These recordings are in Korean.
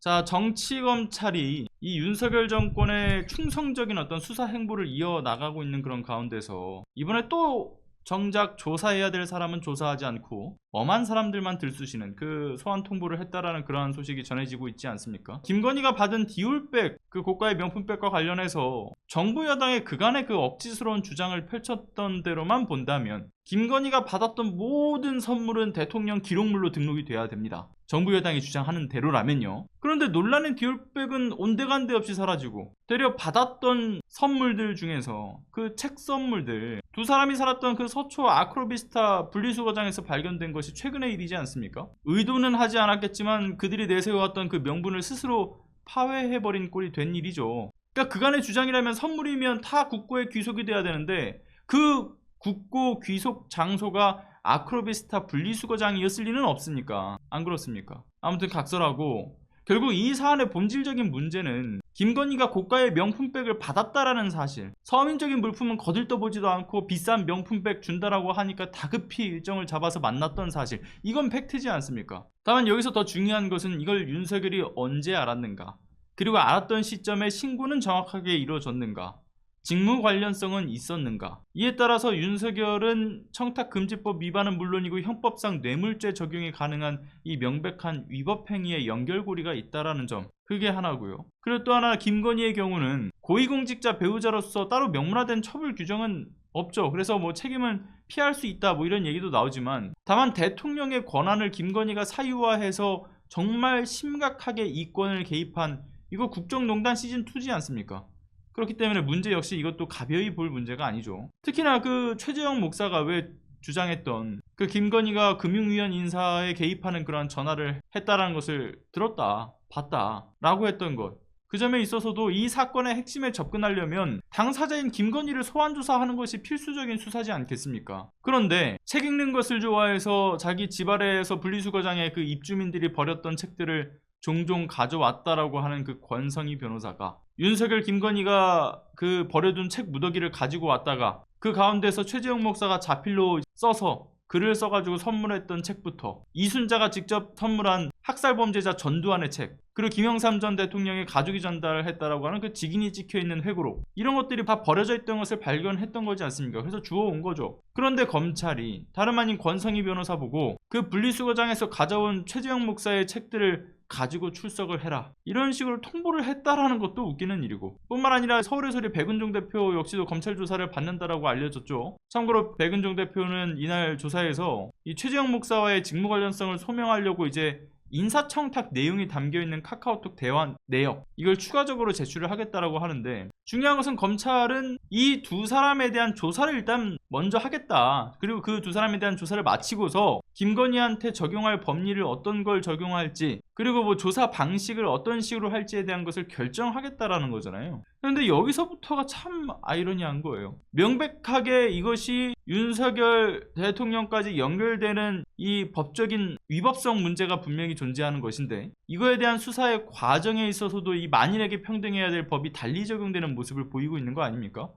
자, 정치검찰이 이 윤석열 정권의 충성적인 어떤 수사 행보를 이어나가고 있는 그런 가운데서 이번에 또 정작 조사해야 될 사람은 조사하지 않고 엄한 사람들만 들쑤시는 그 소환 통보를 했다라는 그러한 소식이 전해지고 있지 않습니까? 김건희가 받은 디올백, 그 고가의 명품백과 관련해서 정부 여당의 그간의 그 억지스러운 주장을 펼쳤던 대로만 본다면 김건희가 받았던 모든 선물은 대통령 기록물로 등록이 돼야 됩니다. 정부 여당이 주장하는 대로라면요. 그런데 논란의 디올백은 온데간데 없이 사라지고 되려 받았던 선물들 중에서 그 책 선물들, 두 사람이 살았던 그 서초 아크로비스타 분리수거장에서 발견된 것이 최근의 일이지 않습니까? 의도는 하지 않았겠지만 그들이 내세워왔던 그 명분을 스스로 파회해버린 꼴이 된 일이죠. 그러니까 그간의 주장이라면 선물이면 타 국고에 귀속이 돼야 되는데 그 국고 귀속 장소가 아크로비스타 분리수거장이었을 리는 없으니까. 안 그렇습니까? 아무튼 각설하고 결국 이 사안의 본질적인 문제는 김건희가 고가의 명품백을 받았다라는 사실, 서민적인 물품은 거들떠보지도 않고 비싼 명품백 준다라고 하니까 다급히 일정을 잡아서 만났던 사실, 이건 팩트지 않습니까? 다만 여기서 더 중요한 것은 이걸 윤석열이 언제 알았는가, 그리고 알았던 시점에 신고는 정확하게 이루어졌는가, 직무 관련성은 있었는가. 이에 따라서 윤석열은 청탁금지법 위반은 물론이고 형법상 뇌물죄 적용이 가능한 이 명백한 위법행위의 연결고리가 있다라는 점, 그게 하나고요. 그리고 또 하나, 김건희의 경우는 고위공직자 배우자로서 따로 명문화된 처벌 규정은 없죠. 그래서 뭐 책임은 피할 수 있다 뭐 이런 얘기도 나오지만, 다만 대통령의 권한을 김건희가 사유화해서 정말 심각하게 이권을 개입한, 이거 국정농단 시즌2지 않습니까? 그렇기 때문에 문제 역시 이것도 가벼이 볼 문제가 아니죠. 특히나 그 최재형 목사가 왜 주장했던 그 김건희가 금융위원 인사에 개입하는 그런 전화를 했다라는 것을 들었다, 봤다 라고 했던 것, 그 점에 있어서도 이 사건의 핵심에 접근하려면 당사자인 김건희를 소환조사하는 것이 필수적인 수사지 않겠습니까? 그런데 책 읽는 것을 좋아해서 자기 집 아래에서 분리수거장에 그 입주민들이 버렸던 책들을 종종 가져왔다라고 하는 그 권성희 변호사가 윤석열 김건희가 그 버려둔 책 무더기를 가지고 왔다가 그 가운데서 최재형 목사가 자필로 써서 글을 써가지고 선물했던 책부터, 이순자가 직접 선물한 학살범죄자 전두환의 책, 그리고 김영삼 전 대통령의 가족이 전달했다라고 하는 그 직인이 찍혀있는 회고록, 이런 것들이 다 버려져 있던 것을 발견했던 거지 않습니까? 그래서 주워온 거죠. 그런데 검찰이 다름 아닌 권성희 변호사 보고 그 분리수거장에서 가져온 최재형 목사의 책들을 가지고 출석을 해라, 이런 식으로 통보를 했다라는 것도 웃기는 일이고, 뿐만 아니라 서울의 소리 백은종 대표 역시도 검찰 조사를 받는다라고 알려졌죠. 참고로 백은종 대표는 이날 조사에서 이 최재형 목사와의 직무 관련성을 소명하려고 이제 인사청탁 내용이 담겨있는 카카오톡 대화 내역, 이걸 추가적으로 제출을 하겠다라고 하는데, 중요한 것은 검찰은 이 두 사람에 대한 조사를 일단 먼저 하겠다, 그리고 그 두 사람에 대한 조사를 마치고서 김건희한테 적용할 법리를 어떤 걸 적용할지, 그리고 뭐 조사 방식을 어떤 식으로 할지에 대한 것을 결정하겠다라는 거잖아요. 그런데 여기서부터가 참 아이러니한 거예요. 명백하게 이것이 윤석열 대통령까지 연결되는 이 법적인 위법성 문제가 분명히 존재하는 것인데, 이거에 대한 수사의 과정에 있어서도 이 만인에게 평등해야 될 법이 달리 적용되는 모습을 보이고 있는 거 아닙니까?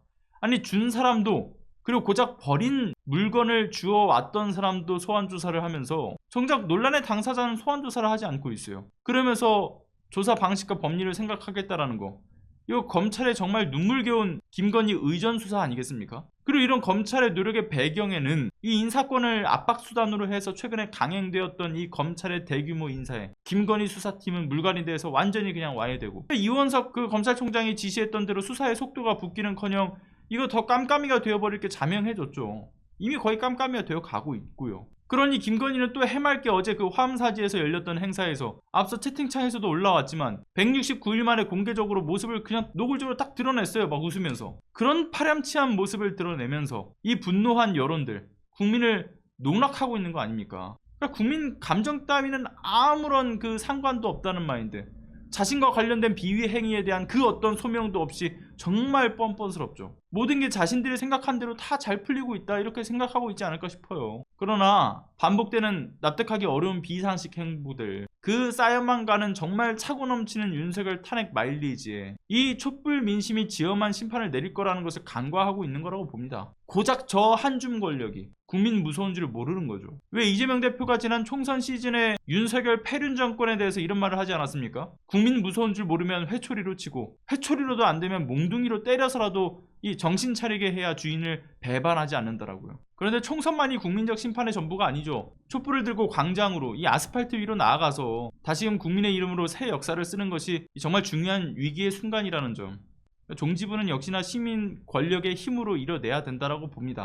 아니, 준 사람도, 그리고 고작 버린 물건을 주워왔던 사람도 소환조사를 하면서 정작 논란의 당사자는 소환조사를 하지 않고 있어요. 그러면서 조사 방식과 법리를 생각하겠다라는 거, 이거 검찰의 정말 눈물겨운 김건희 의전 수사 아니겠습니까? 그리고 이런 검찰의 노력의 배경에는 이 인사권을 압박수단으로 해서 최근에 강행되었던 이 검찰의 대규모 인사에 김건희 수사팀은 물갈이 돼서 완전히 그냥 와해되고, 이원석 그 검찰총장이 지시했던 대로 수사의 속도가 붙기는커녕 이거 더 깜깜이가 되어버릴 게 자명해졌죠. 이미 거의 깜깜이가 되어 가고 있고요. 그러니 김건희는 또 해맑게 어제 그 화엄사지에서 열렸던 행사에서 앞서 채팅창에서도 올라왔지만 169일 만에 공개적으로 모습을 그냥 노골적으로 딱 드러냈어요. 막 웃으면서. 그런 파렴치한 모습을 드러내면서 이 분노한 여론들, 국민을 농락하고 있는 거 아닙니까? 그러니까 국민 감정 따위는 아무런 그 상관도 없다는 마인드, 자신과 관련된 비위 행위에 대한 그 어떤 소명도 없이 정말 뻔뻔스럽죠. 모든 게 자신들이 생각한 대로 다 잘 풀리고 있다 이렇게 생각하고 있지 않을까 싶어요. 그러나 반복되는 납득하기 어려운 비상식 행보들, 그 쌓여만 가는 정말 차고 넘치는 윤석열 탄핵 마일리지에 이 촛불 민심이 지엄한 심판을 내릴 거라는 것을 간과하고 있는 거라고 봅니다. 고작 저 한 줌 권력이 국민 무서운 줄을 모르는 거죠. 왜 이재명 대표가 지난 총선 시즌에 윤석열 패륜 정권에 대해서 이런 말을 하지 않았습니까? 국민 무서운 줄 모르면 회초리로 치고, 회초리로도 안 되면 몽둥이로 때려서라도 이 정신 차리게 해야 주인을 배반하지 않는다라고요. 그런데 총선만이 국민적 심판의 전부가 아니죠. 촛불을 들고 광장으로, 이 아스팔트 위로 나아가서 다시금 국민의 이름으로 새 역사를 쓰는 것이 정말 중요한 위기의 순간이라는 점, 종지부는 역시나 시민 권력의 힘으로 이뤄내야 된다라고 봅니다.